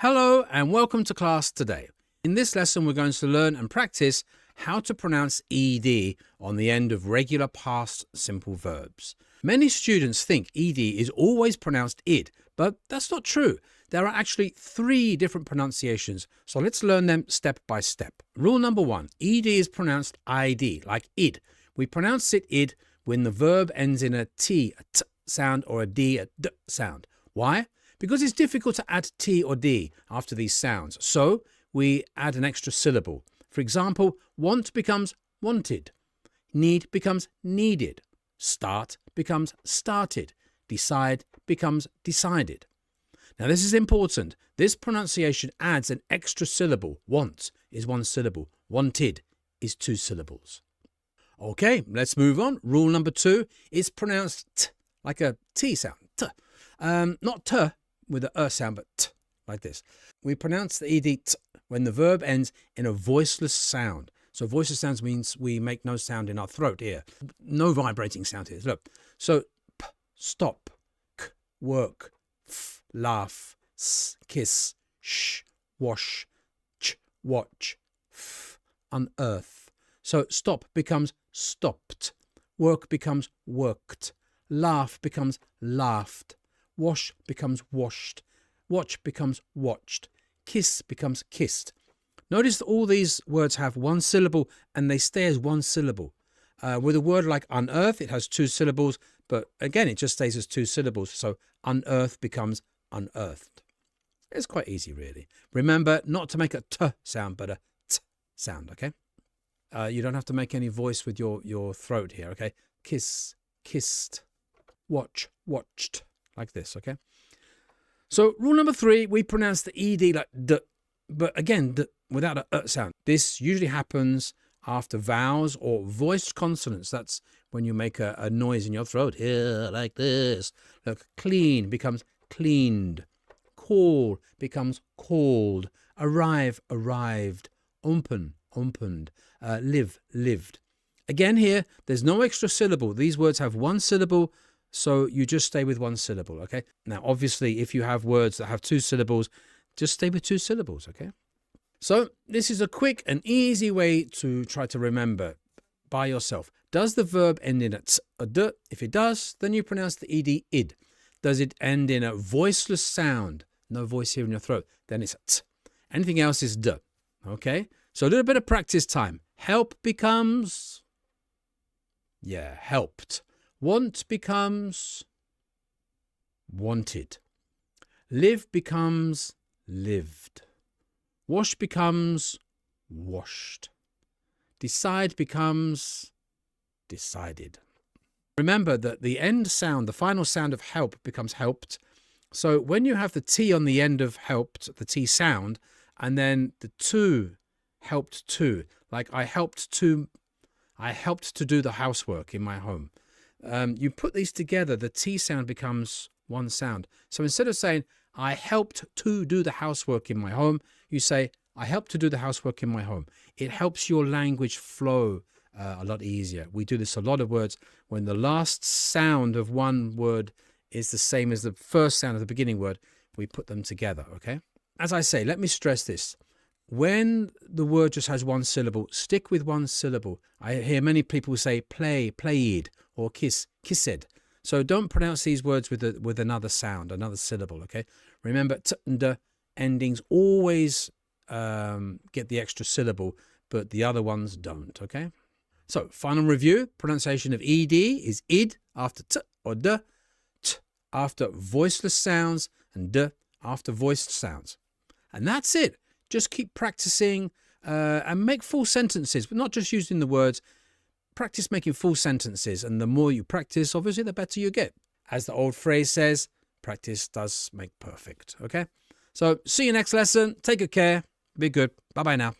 Hello and welcome to class today. In this lesson, we're going to learn and practice how to pronounce ed on the end of regular past simple verbs. Many students think ed is always pronounced id, but that's not true. There are actually 3 different pronunciations, so let's learn them step by step. Rule number 1, ed is pronounced id, like id. We pronounce it id when the verb ends in a t, a t sound, or a d, a d sound. Why? Because it's difficult to add t or d after these sounds, so we add an extra syllable. For example, want becomes wanted, need becomes needed, start becomes started, decide becomes decided. Now this is important. This pronunciation adds an extra syllable. Want is 1 syllable, wanted is 2 syllables. Okay, let's move on. Rule number 2 is pronounced t, like a t sound, t. Not t with a sound, but t, like this. We pronounce the ed t when the verb ends in a voiceless sound. So voiceless sounds means we make no sound in our throat here. No vibrating sound here. Look. So p, stop, k, work, f, laugh, s, kiss, sh, wash, ch, watch, f, unearth. So stop becomes stopped, work becomes worked, laugh becomes laughed, wash becomes washed, watch becomes watched, kiss becomes kissed. Notice that all these words have 1 syllable and they stay as 1 syllable. With a word like unearth, it has 2 syllables, but again, it just stays as 2 syllables. So unearth becomes unearthed. It's quite easy, really. Remember not to make a t sound, but a t sound, okay? You don't have to make any voice with your throat here, okay? Kiss, kissed, watch, watched. Like this, okay? So rule number 3, we pronounce the ed like d, but again, d, without a sound. This usually happens after vowels or voiced consonants. That's when you make a noise in your throat here, like this. Look, clean becomes cleaned, call becomes called, arrive, arrived, open, opened, live, lived. Again here, there's no extra syllable. These words have 1 syllable, so you just stay with 1 syllable, okay? Now, obviously, if you have words that have 2 syllables, just stay with 2 syllables, okay? So this is a quick and easy way to try to remember by yourself. Does the verb end in a t or d? If it does, then you pronounce the ed id. Does it end in a voiceless sound? No voice here in your throat. Then it's a t. Anything else is d, okay? So a little bit of practice time. Help becomes, helped. Want becomes wanted. Live becomes lived. Wash becomes washed. Decide becomes decided. Remember that the end sound, the final sound of help becomes helped. So when you have the T on the end of helped, the T sound, and then the to, helped to, like I helped to do the housework in my home. You put these together, the T sound becomes 1 sound. So instead of saying, I helped to do the housework in my home, you say, I helped to do the housework in my home. It helps your language flow a lot easier. We do this a lot of words when the last sound of one word is the same as the first sound of the beginning word. We put them together, okay? As I say, let me stress this. When the word just has 1 syllable, stick with 1 syllable. I hear many people say play, played, or kiss, kissed. So don't pronounce these words with another sound, another syllable, okay? Remember, t and d endings always get the extra syllable, but the other ones don't, okay? So, final review. Pronunciation of ed is id after t or d, t after voiceless sounds, and d after voiced sounds. And that's it. Just keep practicing and make full sentences, but not just using the words. Practice making full sentences, and the more you practice, obviously, the better you get. As the old phrase says, practice does make perfect, okay? So see you next lesson. Take good care. Be good. Bye-bye now.